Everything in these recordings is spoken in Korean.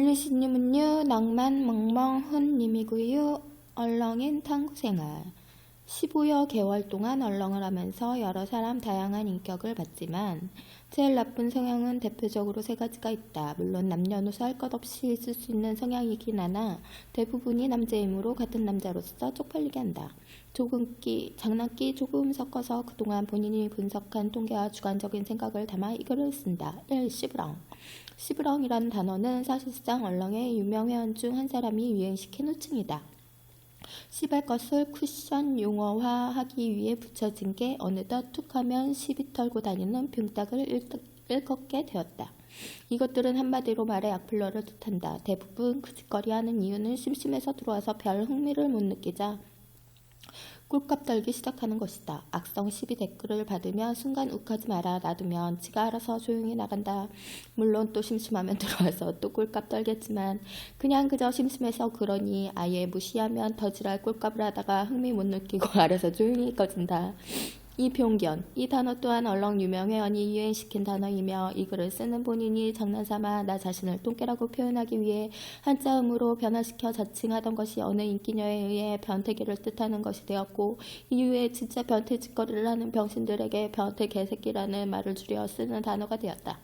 일리시님은요, 낭만 멍멍훈 님이고요. 얼렁인 탕생활. 15여 개월 동안 얼렁을 하면서 여러 사람 다양한 인격을 봤지만 제일 나쁜 성향은 대표적으로 세 가지가 있다. 물론 남녀노소 할 것 없이 있을 수 있는 성향이긴 하나 대부분이 남자이므로 같은 남자로서 쪽팔리게 한다. 조금기, 장난기 조금 섞어서 그동안 본인이 분석한 통계와 주관적인 생각을 담아 이 글을 쓴다. 1. 시브렁. 시브렁이라는 단어는 사실상 얼렁의 유명 회원 중 한 사람이 유행시킨 호칭이다. 씹을 것을 쿠션 용어화하기 위해 붙여진 게 어느덧 툭하면 시비 털고 다니는 빙딱을 일컫게 되었다. 이것들은 한마디로 말해 악플러를 뜻한다. 대부분 그 짓거리 하는 이유는 심심해서 들어와서 별 흥미를 못 느끼자 꿀값 떨기 시작하는 것이다. 악성 시비 댓글을 받으면 순간 욱하지 마라 놔두면 지가 알아서 조용히 나간다. 물론 또 심심하면 들어와서 또 꿀값 떨겠지만 그냥 그저 심심해서 그러니 아예 무시하면 더 지랄 꿀값을 하다가 흥미 못 느끼고 알아서 조용히 꺼진다. 이 편견, 이 단어 또한 얼렁 유명 회원이 유행시킨 단어이며 이 글을 쓰는 본인이 장난삼아 나 자신을 똥개라고 표현하기 위해 한자음으로 변화시켜 자칭하던 것이 어느 인기녀에 의해 변태기를 뜻하는 것이 되었고 이후에 진짜 변태 짓거리를 하는 병신들에게 변태 개새끼라는 말을 줄여 쓰는 단어가 되었다.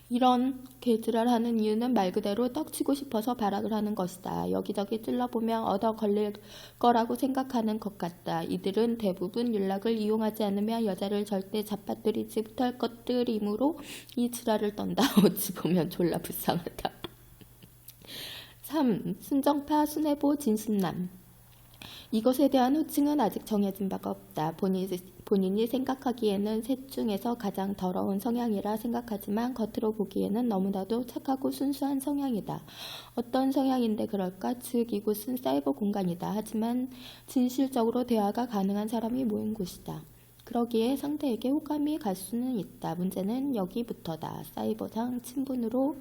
이런 개지랄 하는 이유는 말 그대로 떡치고 싶어서 발악을 하는 것이다. 여기저기 찔러보면 얻어 걸릴 거라고 생각하는 것 같다. 이들은 대부분 윤락을 이용하지 않으면 여자를 절대 잡아들이지 못할 것들이므로 이 지랄을 떤다. 어찌 보면 졸라 불쌍하다. 3. 순정파 순애보 진심남. 이것에 대한 호칭은 아직 정해진 바가 없다. 본인이 생각하기에는 셋 중에서 가장 더러운 성향이라 생각하지만 겉으로 보기에는 너무나도 착하고 순수한 성향이다. 어떤 성향인데 그럴까? 즉 이곳은 사이버 공간이다. 하지만 진실적으로 대화가 가능한 사람이 모인 곳이다. 그러기에 상대에게 호감이 갈 수는 있다. 문제는 여기부터다. 사이버상 친분으로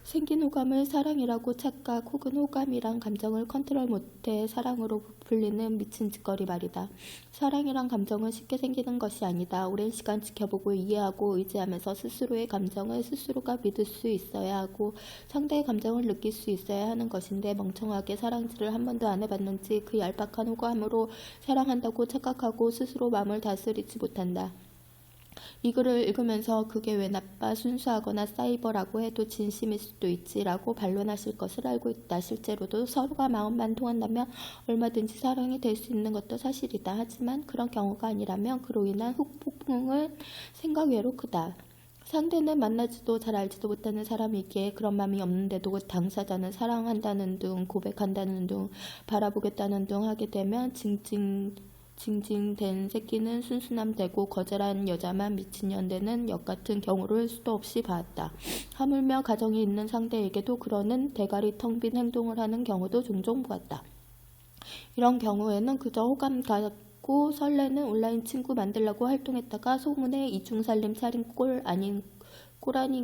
생긴 호감을 사랑이라고 착각 혹은 호감이란 감정을 컨트롤 못해 사랑으로 부풀리는 미친 짓거리 말이다. 사랑이란 감정은 쉽게 생기는 것이 아니다. 오랜 시간 지켜보고 이해하고 의지하면서 스스로의 감정을 스스로가 믿을 수 있어야 하고 상대의 감정을 느낄 수 있어야 하는 것인데 멍청하게 사랑질을 한 번도 안 해봤는지 그 얄팍한 호감으로 사랑한다고 착각하고 스스로 마음을 다스리지 못한다. 이 글을 읽으면서 그게 왜 나빠 순수하거나 사이버라고 해도 진심일 수도 있지 라고 반론하실 것을 알고 있다. 실제로도 서로가 마음만 통한다면 얼마든지 사랑이 될 수 있는 것도 사실이다. 하지만 그런 경우가 아니라면 그로 인한 후폭풍은 생각 외로 크다. 상대는 만나지도 잘 알지도 못하는 사람이기에 그런 마음이 없는데도 당사자는 사랑한다는 둥 고백한다는 둥 바라보겠다는 둥 하게 되면 징징된 새끼는 순수남 되고 거절한 여자만 미친년 되는 역같은 경우를 수도 없이 봤다. 하물며 가정이 있는 상대에게도 그러는 대가리 텅 빈 행동을 하는 경우도 종종 보았다. 이런 경우에는 그저 호감 갖고 설레는 온라인 친구 만들려고 활동했다가 소문에 이중살림 차린 꼴 아닌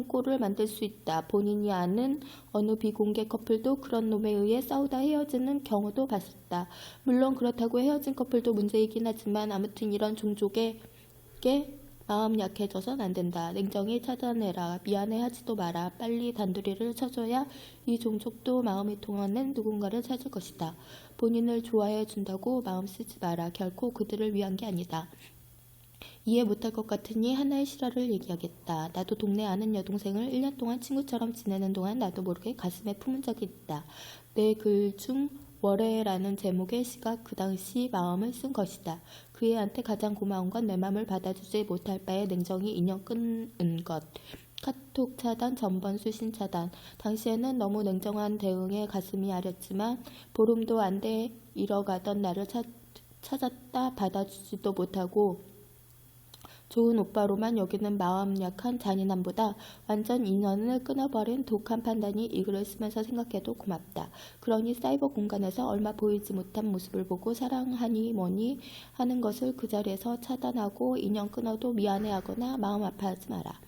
꼴을 만들 수 있다. 본인이 아는 어느 비공개 커플도 그런 놈에 의해 싸우다 헤어지는 경우도 봤었다. 물론 그렇다고 헤어진 커플도 문제이긴 하지만 아무튼 이런 종족에게 마음 약해져선 안 된다. 냉정히 차단해라. 미안해하지도 마라. 빨리 단둘이를 쳐줘야 이 종족도 마음이 통하는 누군가를 찾을 것이다. 본인을 좋아해 준다고 마음 쓰지 마라. 결코 그들을 위한 게 아니다. 이해 못할 것 같으니 하나의 실화를 얘기하겠다. 나도 동네 아는 여동생을 1년 동안 친구처럼 지내는 동안 나도 모르게 가슴에 품은 적이 있다. 내 글 중 월애라는 제목의 시가 그 당시 마음을 쓴 것이다. 그 애한테 가장 고마운 건 내 맘을 받아주지 못할 바에 냉정히 인연 끊은 것. 카톡 차단, 전번 수신 차단. 당시에는 너무 냉정한 대응에 가슴이 아렸지만 보름도 안 돼 잃어가던 나를 찾았다 받아주지도 못하고 좋은 오빠로만 여기는 마음 약한 잔인함보다 완전 인연을 끊어버린 독한 판단이 이 글을 쓰면서 생각해도 고맙다. 그러니 사이버 공간에서 얼마 보이지 못한 모습을 보고 사랑하니 뭐니 하는 것을 그 자리에서 차단하고 인연 끊어도 미안해하거나 마음 아파하지 마라.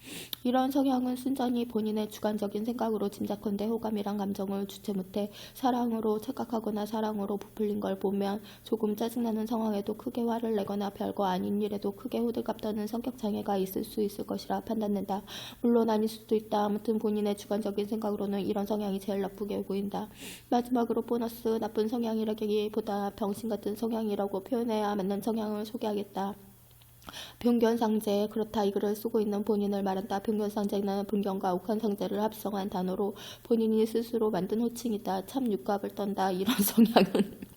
이런 성향은 순전히 본인의 주관적인 생각으로 짐작컨대 호감이란 감정을 주체 못해 사랑으로 착각하거나 사랑으로 부풀린 걸 보면 조금 짜증나는 상황에도 크게 화를 내거나 별거 아닌 일에도 크게 호들갑 떠는 성격 장애가 있을 수 있을 것이라 판단된다. 물론 아닐 수도 있다. 아무튼 본인의 주관적인 생각으로는 이런 성향이 제일 나쁘게 보인다. 마지막으로 보너스. 나쁜 성향이라기보다 병신 같은 성향이라고 표현해야 맞는 성향을 소개하겠다. 병견상제. 그렇다. 이 글을 쓰고 있는 본인을 말한다. 병견상제는 분견과 옥한상제를 합성한 단어로 본인이 스스로 만든 호칭이다. 참 육갑을 떤다. 이런 성향은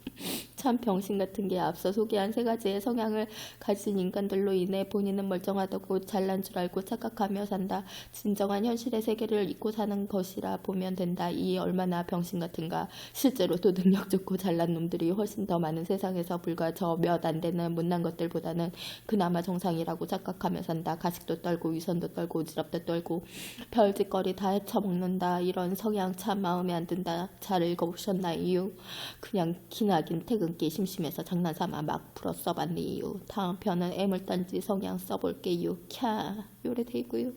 참 병신 같은 게 앞서 소개한 세 가지의 성향을 가진 인간들로 인해 본인은 멀쩡하다고 잘난 줄 알고 착각하며 산다. 진정한 현실의 세계를 잊고 사는 것이라 보면 된다. 이 얼마나 병신 같은가. 실제로도 능력 좋고 잘난 놈들이 훨씬 더 많은 세상에서 불과 저 몇 안 되는 못난 것들보다는 그나마 정상이라고 착각하며 산다. 가식도 떨고 위선도 떨고 지랖도 떨고 별짓거리 다 헤쳐먹는다. 이런 성향 참 마음에 안 든다. 잘 읽어보셨나요? 그냥 기나긴 퇴근기 심심해서 장난삼아 막 풀어 써봤네요. 다음 편은 애물단지 성향 써볼게요. 캬, 요래 돼있고요.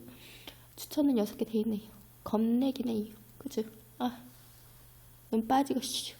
추천은 6개 돼있네요. 겁내기네요. 그죠? 아, 눈 빠지고 슈.